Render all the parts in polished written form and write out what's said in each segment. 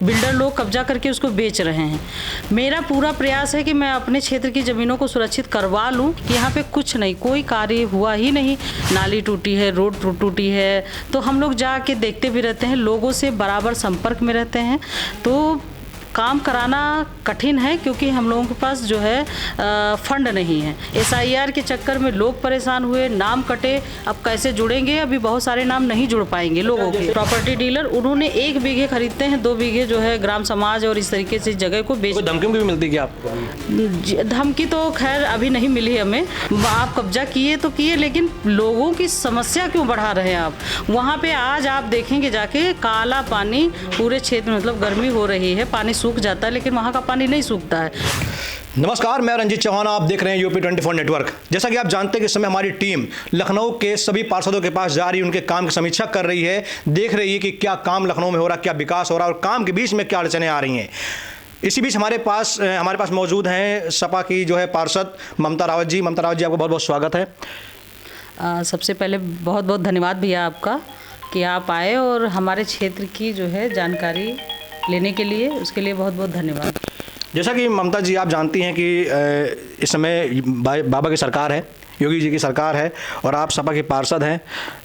Builder लोग कब्जा करके उसको बेच रहे हैं। मेरा पूरा प्रयास है कि मैं अपने क्षेत्र की ज़मीनों को सुरक्षित करवा लूँ। यहाँ पे कुछ नहीं, कोई कार्य हुआ ही नहीं। नाली टूटी है, रोड टूटी है, तो हम लोग जाके देखते भी रहते हैं, लोगों से बराबर संपर्क में रहते हैं। तो काम कराना कठिन है क्योंकि हम लोगों के पास जो है फंड नहीं है। SIR के चक्कर में लोग परेशान हुए, नाम कटे, अब कैसे जुड़ेंगे? अभी बहुत सारे नाम नहीं जुड़ पाएंगे लोगों के। प्रॉपर्टी डीलर उन्होंने 1 बीघे खरीदते हैं, 2 बीघे जो है ग्राम समाज और इस तरीके से जगह को बेच। धमकी भी मिलती है क्या आपको? धमकी तो खैर अभी नहीं मिली हमें। आप कब्जा किए तो किए, लेकिन लोगों की समस्या क्यों बढ़ा रहे हैं आप? वहाँ पे आज आप देखेंगे जाके काला पानी पूरे क्षेत्र में, मतलब गर्मी हो रही है, पानी सूख जाता है, लेकिन वहाँ का पानी नहीं सूखता है। नमस्कार, मैं रंजीत चौहान, आप देख रहे हैं यूपी 24 नेटवर्क। जैसा कि आप जानते हैं कि इस समय हमारी टीम लखनऊ के सभी पार्षदों के पास जा रही है, उनके काम की समीक्षा कर रही है, देख रही है कि क्या काम लखनऊ में हो रहा है, क्या विकास हो रहा है और काम के बीच में क्या अड़चनें आ रही हैं। इसी बीच हमारे पास मौजूद हैं सपा की जो है पार्षद ममता रावत जी। ममता रावत जी, आपका बहुत बहुत स्वागत है। सबसे पहले बहुत बहुत धन्यवाद भैया आपका कि आप आए और हमारे क्षेत्र की जो है जानकारी लेने के लिए, उसके लिए बहुत बहुत धन्यवाद। जैसा कि ममता जी आप जानती हैं कि इस समय बाबा की सरकार है, योगी जी की सरकार है और आप सपा के पार्षद हैं।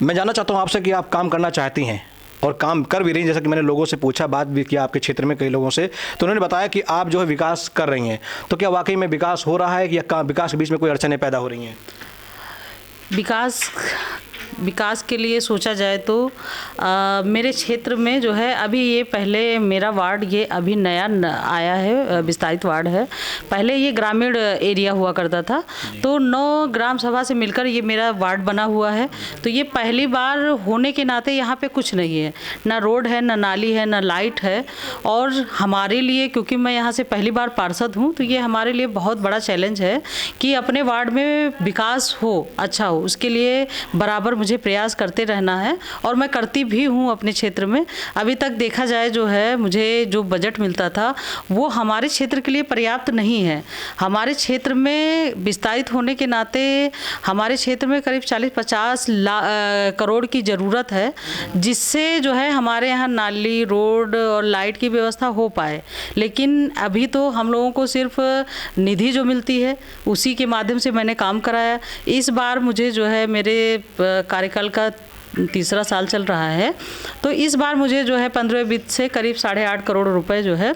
मैं जानना चाहता हूं आपसे कि आप काम करना चाहती हैं और काम कर भी रही हैं। जैसा कि मैंने लोगों से पूछा, बात भी किया आपके क्षेत्र में कई लोगों से, तो उन्होंने बताया कि आप जो है विकास कर रही हैं। तो क्या वाकई में विकास हो रहा है या विकास के बीच में कोई अड़चनें पैदा हो रही हैं? विकास के लिए सोचा जाए तो मेरे क्षेत्र में जो है अभी ये पहले मेरा वार्ड ये अभी नया आया है, विस्तारित वार्ड है। पहले ये ग्रामीण एरिया हुआ करता था, तो 9 ग्राम सभा से मिलकर ये मेरा वार्ड बना हुआ है। तो ये पहली बार होने के नाते यहाँ पे कुछ नहीं है, ना रोड है, ना नाली है, ना लाइट है। और हमारे लिए, क्योंकि मैं यहाँ से पहली बार पार्षद हूँ, तो ये हमारे लिए बहुत बड़ा चैलेंज है कि अपने वार्ड में विकास हो, अच्छा हो, उसके लिए बराबर मुझे प्रयास करते रहना है और मैं करती भी हूँ अपने क्षेत्र में। अभी तक देखा जाए जो है मुझे जो बजट मिलता था वो हमारे क्षेत्र के लिए पर्याप्त नहीं है। हमारे क्षेत्र में विस्तारित होने के नाते हमारे क्षेत्र में करीब 40-50 करोड़ की ज़रूरत है, जिससे जो है हमारे यहाँ नाली, रोड और लाइट की व्यवस्था हो पाए। लेकिन अभी तो हम लोगों को सिर्फ निधि जो मिलती है उसी के माध्यम से मैंने काम कराया। इस बार मुझे जो है मेरे कार्यकाल का 3रा साल चल रहा है, तो इस बार मुझे जो है 15वें वित्त से करीब 8.5 करोड़ रुपए जो है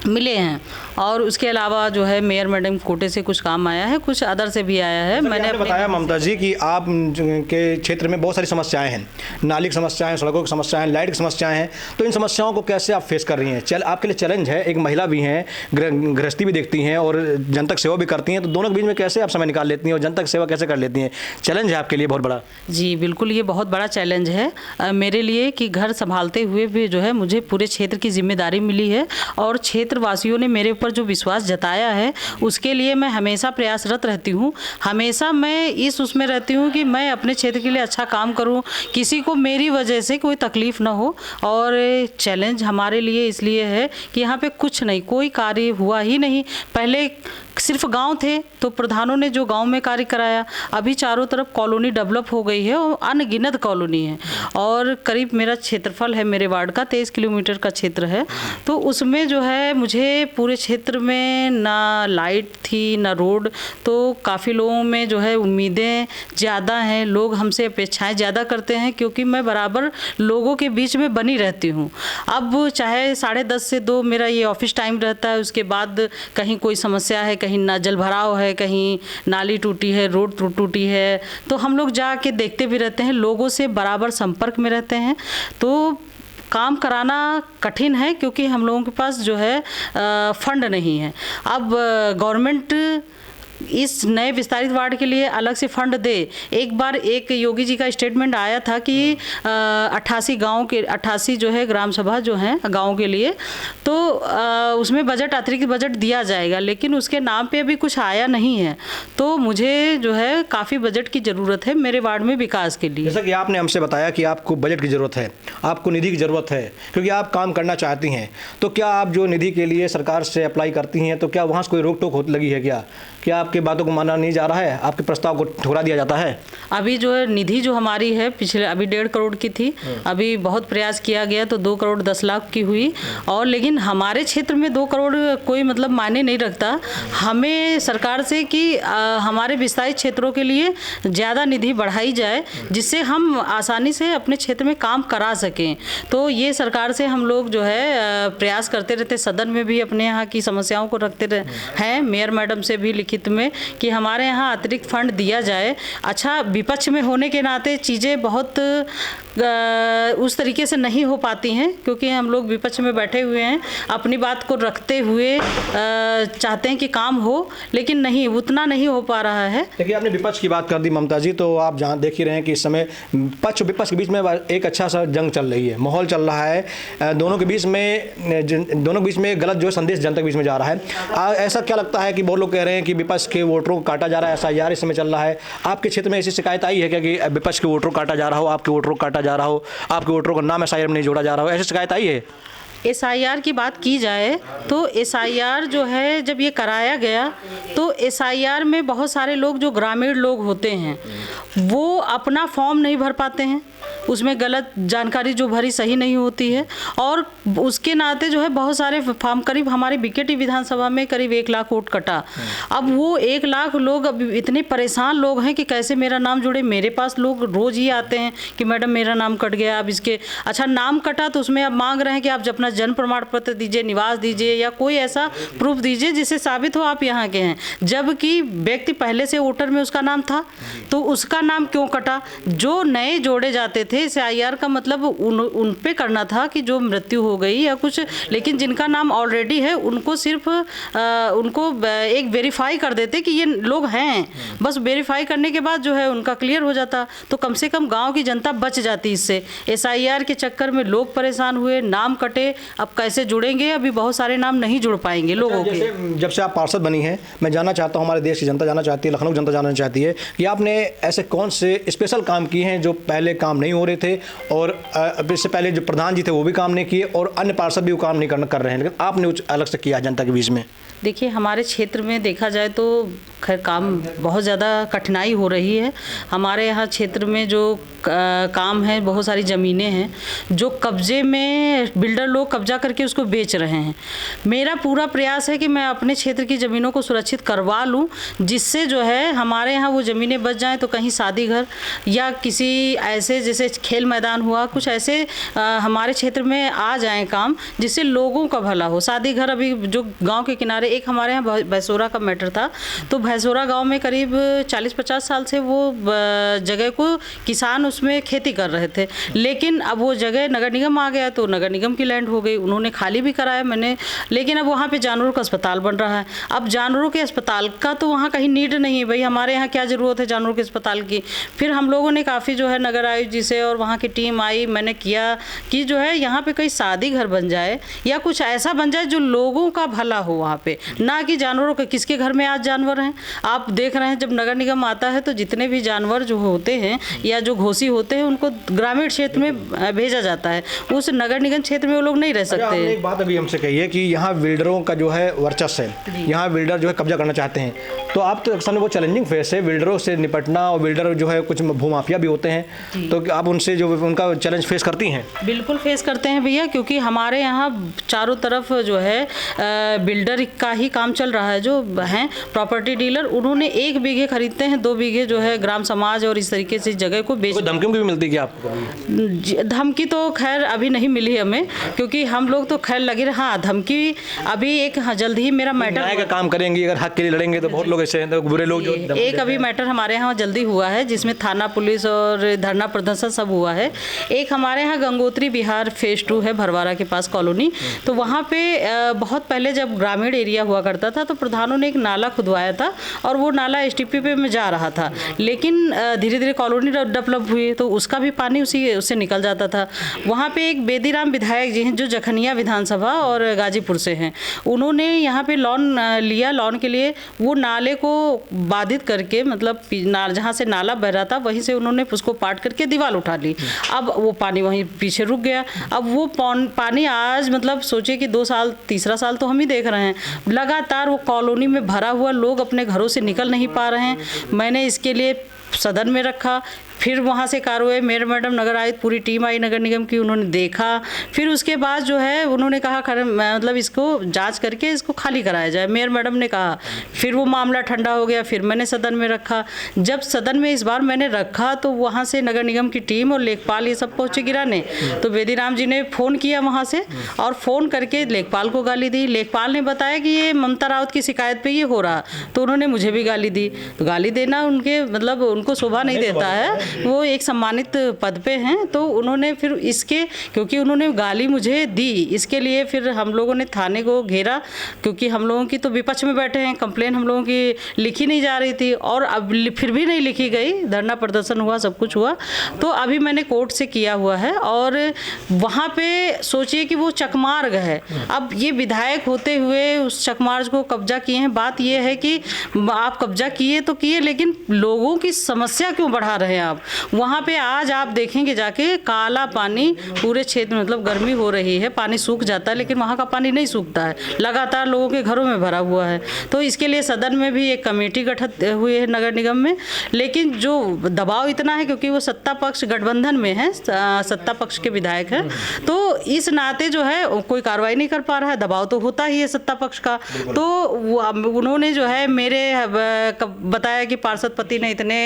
मिले हैं। और उसके अलावा जो है मेयर मैडम कोटे से कुछ काम आया है, कुछ अदर से भी आया है। मैंने बताया ममता जी कि आप के क्षेत्र में बहुत सारी समस्याएं हैं, नाली की समस्याएं, सड़कों की समस्याएं, लाइट की समस्याएं हैं। तो इन समस्याओं को कैसे आप फेस कर रही हैं? आपके लिए चैलेंज है, एक महिला भी हैं, गृहस्थी भी देखती हैं और जनतक सेवा भी करती हैं, तो दोनों के बीच में कैसे आप समय निकाल लेती हैं और जनतक सेवा कैसे कर लेती हैं? चैलेंज है आपके लिए बहुत बड़ा। जी बिल्कुल, ये बहुत बड़ा चैलेंज है मेरे लिए कि घर संभालते हुए भी जो है मुझे पूरे क्षेत्र की जिम्मेदारी मिली है और क्षेत्रवासियों ने मेरे ऊपर जो विश्वास जताया है उसके लिए मैं हमेशा प्रयासरत रहती हूँ। हमेशा मैं इस उसमें रहती हूँ कि मैं अपने क्षेत्र के लिए अच्छा काम करूँ, किसी को मेरी वजह से कोई तकलीफ ना हो। और चैलेंज हमारे लिए इसलिए है कि यहाँ पे कुछ नहीं, कोई कार्य हुआ ही नहीं। पहले सिर्फ गांव थे तो प्रधानों ने जो गांव में कार्य कराया, अभी चारों तरफ कॉलोनी डेवलप हो गई है और अनगिनत कॉलोनी है। और करीब मेरा क्षेत्रफल है मेरे वार्ड का 23 किलोमीटर का क्षेत्र है, तो उसमें जो है मुझे पूरे क्षेत्र में ना लाइट थी ना रोड, तो काफ़ी लोगों में जो है उम्मीदें ज़्यादा हैं, लोग हमसे अपेक्षाएं ज़्यादा करते हैं क्योंकि मैं बराबर लोगों के बीच में बनी रहती हूँ। अब चाहे 10:30 से 2 मेरा ये ऑफिस टाइम रहता है, उसके बाद कहीं कोई समस्या है, कहीं ना जल भराव है, कहीं नाली टूटी है, रोड टूटी है, तो हम लोग जाके देखते भी रहते हैं, लोगों से बराबर संपर्क में रहते हैं। तो काम कराना कठिन है क्योंकि हम लोगों के पास जो है फंड नहीं है। अब गवर्नमेंट इस नए विस्तारित वार्ड के लिए अलग से फंड दे। एक बार एक योगी जी का स्टेटमेंट आया था कि 88 गाँव के 88 जो है ग्राम सभा जो हैं गाँव के लिए, तो उसमें बजट, अतिरिक्त बजट दिया जाएगा, लेकिन उसके नाम पे अभी कुछ आया नहीं है। तो मुझे जो है काफ़ी बजट की ज़रूरत है मेरे वार्ड में विकास के लिए। जैसा कि आपने हमसे बताया कि आपको बजट की ज़रूरत है, आपको निधि की ज़रूरत है क्योंकि आप काम करना चाहती हैं, तो क्या आप जो निधि के लिए सरकार से अप्लाई करती हैं तो क्या वहाँ से कोई रोक टोक लगी है क्या आप आपकी बातों को माना नहीं जा रहा है, आपके प्रस्ताव को ठुकरा दिया जाता है? अभी जो है निधि जो हमारी है पिछले अभी 1.5 करोड़ की थी, अभी बहुत प्रयास किया गया तो 2 करोड़ 10 लाख की हुई। और लेकिन हमारे क्षेत्र में 2 करोड़ कोई मतलब मायने नहीं रखता। हमें सरकार से कि हमारे विस्तारित क्षेत्रों के लिए ज़्यादा निधि बढ़ाई जाए, जिससे हम आसानी से अपने क्षेत्र में काम करा सकें। तो ये सरकार से हम लोग जो है प्रयास करते रहते, सदन में भी अपने यहाँ की समस्याओं को रखते हैं, मेयर मैडम से भी लिखित में कि हमारे यहाँ अतिरिक्त फंड दिया जाए। अच्छा, विपक्ष में होने के नाते चीज़ें बहुत उस तरीके से नहीं हो पाती हैं, क्योंकि हम लोग विपक्ष में बैठे हुए हैं, अपनी बात को रखते हुए चाहते हैं कि काम हो, लेकिन नहीं, उतना नहीं हो पा रहा है। देखिए, आपने विपक्ष की बात कर दी ममता जी, तो आप जहाँ देख ही रहे हैं कि इस समय पक्ष विपक्ष के बीच में एक अच्छा सा जंग चल रही है, माहौल चल रहा है। दोनों के बीच में गलत जो संदेश जनता के बीच में जा रहा है। ऐसा क्या लगता है कि बहुत लोग कह रहे हैं कि विपक्ष के वोटरों को काटा जा रहा है, SIR इस समय चल रहा है। आपके क्षेत्र में ऐसी शिकायत आई है क्या कि विपक्ष के वोटरों को काटा जा रहा हो, आपके वोटरों को काटा जा रहा हो, आपके वोटरों का नाम SIR में नहीं जोड़ा जा रहा हो, ऐसी शिकायत आई है? SIR की बात की जाए तो SIR जो है जब ये कराया गया तो SIR में बहुत सारे लोग जो ग्रामीण लोग होते हैं वो अपना फॉर्म नहीं भर पाते हैं, उसमें गलत जानकारी जो भरी सही नहीं होती है, और उसके नाते जो है बहुत सारे फॉर्म, करीब हमारे बीकेटी विधानसभा में करीब 1 लाख वोट कटा। अब वो 1 लाख लोग अब इतने परेशान लोग हैं कि कैसे मेरा नाम जुड़े। मेरे पास लोग रोज़ ही आते हैं कि मैडम मेरा नाम कट गया, अब इसके अच्छा नाम कटा तो उसमें अब मांग रहे हैं कि आप अपना जन्म प्रमाण पत्र दीजिए, निवास दीजिए या कोई ऐसा प्रूफ दीजिए जिससे साबित हो आप यहाँ के हैं, जबकि व्यक्ति पहले से वोटर में उसका नाम था, तो उसका नाम क्यों कटा? जो नए जोड़े जाते थे SIR का मतलब उन पे करना था कि जो मृत्यु हो गई या कुछ, लेकिन जिनका नाम ऑलरेडी है उनको सिर्फ उनको एक वेरीफाई कर देते कि ये लोग हैं, बस वेरीफाई करने के बाद जो है उनका क्लियर हो जाता, तो कम से कम गांव की जनता बच जाती इससे। SIR के चक्कर में लोग परेशान हुए, नाम कटे, अब कैसे जुड़ेंगे? अभी बहुत सारे नाम नहीं जुड़ पाएंगे लोगों के। जब से आप पार्षद बनी हैं, मैं जानना चाहता हूँ, हमारे देश की जनता जानना चाहती है, लखनऊ जनता जानना चाहती है कि आपने ऐसे कौन से स्पेशल काम किए हैं जो पहले काम नहीं हो रहे थे, और इससे पहले जो प्रधान जी थे वो भी काम नहीं किए और अन्य पार्षद भी वो काम नहीं कर रहे हैं, लेकिन आपने कुछ अलग से किया जनता के बीच में? देखिए, हमारे क्षेत्र में देखा जाए तो खैर काम बहुत ज़्यादा कठिनाई हो रही है। हमारे यहाँ क्षेत्र में जो काम है, बहुत सारी ज़मीनें हैं जो कब्जे में बिल्डर लोग कब्जा करके उसको बेच रहे हैं। मेरा पूरा प्रयास है कि मैं अपने क्षेत्र की ज़मीनों को सुरक्षित करवा लूँ, जिससे जो है हमारे यहाँ वो ज़मीनें बच जाएँ, तो कहीं शादी घर या किसी ऐसे जैसे खेल मैदान हुआ, कुछ ऐसे हमारे क्षेत्र में आ जाएँ काम, जिससे लोगों का भला हो। शादी घर अभी जो गाँव के किनारे, एक हमारे यहाँ भैंसोरा का मैटर था, तो भैंसोरा गांव में करीब 40-50 साल से वो जगह को किसान उसमें खेती कर रहे थे, लेकिन अब वो जगह नगर निगम आ गया तो नगर निगम की लैंड हो गई, उन्होंने खाली भी कराया मैंने, लेकिन अब वहाँ पे जानवरों का अस्पताल बन रहा है। अब जानवरों के अस्पताल का तो वहाँ कहीं नीड नहीं है, भाई हमारे यहाँ क्या ज़रूरत है जानवरों के अस्पताल की। फिर हम लोगों ने काफ़ी जो है नगर आयुक्त जी से और वहाँ की टीम आई, मैंने किया कि जो है यहाँ पे कहीं शादी घर बन जाए या कुछ ऐसा बन जाए जो लोगों का भला हो वहाँ पे, ना कि जानवरों के। किसके घर में आज जानवर हैं? आप देख रहे हैं जब नगर निगम आता है तो जितने भी जानवर जो होते हैं या जो घोसी होते हैं उनको ग्रामीण क्षेत्र में भेजा जाता है, उस नगर निगम क्षेत्र में वो लोग नहीं रह सकते। एक बात अभी हमसे कही है कि यहाँ बिल्डरों का जो है वर्चस्व है, यहाँ बिल्डर जो है कब्जा करना चाहते हैं, तो आप तो सामने वो चैलेंजिंग फेस है बिल्डरों से निपटना, और बिल्डर जो है कुछ भूमाफिया भी होते हैं, तो आप उनसे जो उनका चैलेंज फेस करती हैं? बिल्कुल फेस करते हैं भैया, क्योंकि हमारे यहाँ चारों तरफ जो है बिल्डर का ही काम चल रहा है। जो हैं प्रॉपर्टी डीलर, उन्होंने 1 बीघे खरीदते हैं, 2 बीघे जो है ग्राम समाज और इस तरीके से जगह को बेच। धमकी भी मिलती है क्या आपको? धमकी तो खैर अभी नहीं मिली हमें, क्योंकि हम लोग तो खैर लगे रहे। हाँ, धमकी अभी एक जल्द ही मेरा मैटर का काम करेंगे, अगर हक के लिए लड़ेंगे तो बहुत लोग ऐसे हैं, तो बुरे लोग जो एक अभी मैटर हमारे यहाँ जल्दी हुआ है जिसमें थाना पुलिस और धरना प्रदर्शन सब हुआ है। एक हमारे यहाँ गंगोत्री विहार फेज 2 है, भरवारा के पास कॉलोनी, तो वहाँ पे बहुत पहले जब ग्रामीण एरिया हुआ करता था तो प्रधानों ने एक नाला खुदवाया था और वो नाला STP पे में जा रहा था, लेकिन धीरे धीरे कॉलोनी डेवलप हुई तो उसका भी पानी उससे निकल जाता था। वहाँ पे एक बेदीराम विधायक जी हैं जो जखनिया विधानसभा और गाजीपुर से हैं, उन्होंने यहाँ पे लोन लिया, लोन के लिए वो नाले को बाधित करके, मतलब जहाँ से नाला बह रहा था वहीं से उन्होंने उसको पाट करके दीवार उठा ली। अब वो पानी वहीं पीछे रुक गया। अब वो पानी आज मतलब सोचिए कि 2 साल 3रा साल तो हम ही देख रहे हैं, लगातार वो कॉलोनी में भरा हुआ, लोग अपने अपने घरों से निकल नहीं पा रहे हैं। मैंने इसके लिए सदन में रखा, फिर वहाँ से कार्रवाई मेयर मैडम, नगर आयुक्त, पूरी टीम आई नगर निगम की, उन्होंने देखा, फिर उसके बाद जो है उन्होंने कहा मतलब इसको जांच करके इसको खाली कराया जाए। मेयर मैडम ने कहा, फिर वो मामला ठंडा हो गया, फिर मैंने सदन में रखा। जब सदन में इस बार मैंने रखा तो वहाँ से नगर निगम की टीम और लेखपाल ये सब पहुँचे गिराने, तो बेदीराम जी ने फ़ोन किया वहाँ से और फ़ोन करके लेखपाल को गाली दी। लेखपाल ने बताया कि ये ममता राउत की शिकायत पर ये हो रहा, तो उन्होंने मुझे भी गाली दी। तो गाली देना उनके मतलब उनको शोभा नहीं देता है, वो एक सम्मानित पद पे हैं, तो उन्होंने फिर इसके क्योंकि उन्होंने गाली मुझे दी, इसके लिए फिर हम लोगों ने थाने को घेरा, क्योंकि हम लोगों की तो विपक्ष में बैठे हैं, कंप्लेन हम लोगों की लिखी नहीं जा रही थी और अब फिर भी नहीं लिखी गई, धरना प्रदर्शन हुआ, सब कुछ हुआ। तो अभी मैंने कोर्ट से किया हुआ है और वहाँ पे सोचिए कि वो चकमार्ग है। अब ये विधायक होते हुए उस चकमार्ग को कब्जा किए हैं। बात ये है कि आप कब्जा किए तो किए, लेकिन लोगों की समस्या क्यों बढ़ा रहे हैं आप? वहाँ पे आज आप देखेंगे जाके काला पानी पूरे क्षेत्र में, मतलब गर्मी हो रही है, पानी सूख जाता है, लेकिन वहाँ का पानी नहीं सूखता है, लगातार लोगों के घरों में भरा हुआ है। तो इसके लिए सदन में भी एक कमेटी गठित हुई है नगर निगम में, लेकिन जो दबाव इतना है क्योंकि वो सत्ता पक्ष गठबंधन में है, सत्ता पक्ष के विधायक हैं, तो इस नाते जो है कोई कार्रवाई नहीं कर पा रहा है। दबाव तो होता ही है सत्ता पक्ष का। तो उन्होंने जो है मेरे बताया कि पार्षद पति ने इतने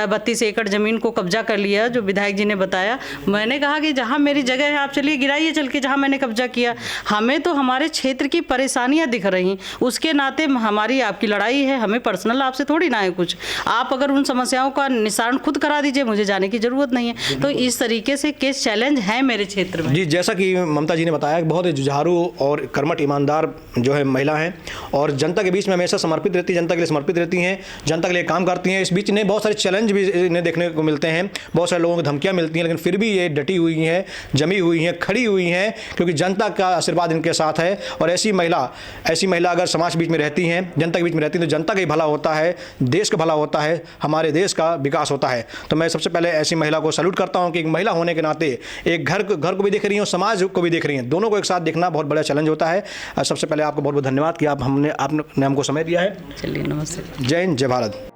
32 एकड़ जमीन को कब्जा कर लिया, जो विधायक जी ने बताया। मैंने कहा कि जहां मेरी जगह है आप चलिए गिराइए चल के, जहां मैंने कब्जा किया। हमें तो हमारे क्षेत्र की परेशानियां दिख रही, उसके नाते हमारी आपकी लड़ाई है, हमें पर्सनल आपसे थोड़ी ना है कुछ। आप अगर उन समस्याओं का निस्तारण खुद करा दीजिए, मुझे जाने की जरूरत नहीं है। तो इस तरीके से केस चैलेंज है मेरे क्षेत्र में। जी, जैसा कि ममता जी ने बताया, बहुत ही जुझारू और कर्मठ ईमानदार जो है महिला हैं और जनता के बीच में हमेशा समर्पित रहती है, जनता के लिए समर्पित रहती हैं, जनता के लिए काम करती हैं। इस बीच इन्हें बहुत सारे चैलेंज भी इन्हें देखने को मिलते हैं, बहुत सारे लोगों को धमकियां मिलती हैं, लेकिन फिर भी ये डटी हुई हैं, जमी हुई हैं, खड़ी हुई हैं, क्योंकि जनता का आशीर्वाद इनके साथ है। और ऐसी महिला अगर समाज बीच में रहती हैं, जनता के बीच में रहती हैं, तो जनता का ही भला होता है, देश का भला होता है, हमारे देश का विकास होता है। तो मैं सबसे पहले ऐसी महिला को सैल्यूट करता हूं कि एक महिला होने के नाते एक घर को भी देख रही हैं और समाज को भी देख रही हैं, दोनों को एक साथ देखना बहुत बड़ा चैलेंज होता है। सबसे पहले आपको बहुत बहुत धन्यवाद कि आपने हमको समय दिया है। चलिए, नमस्ते। जय हिंद, जय भारत।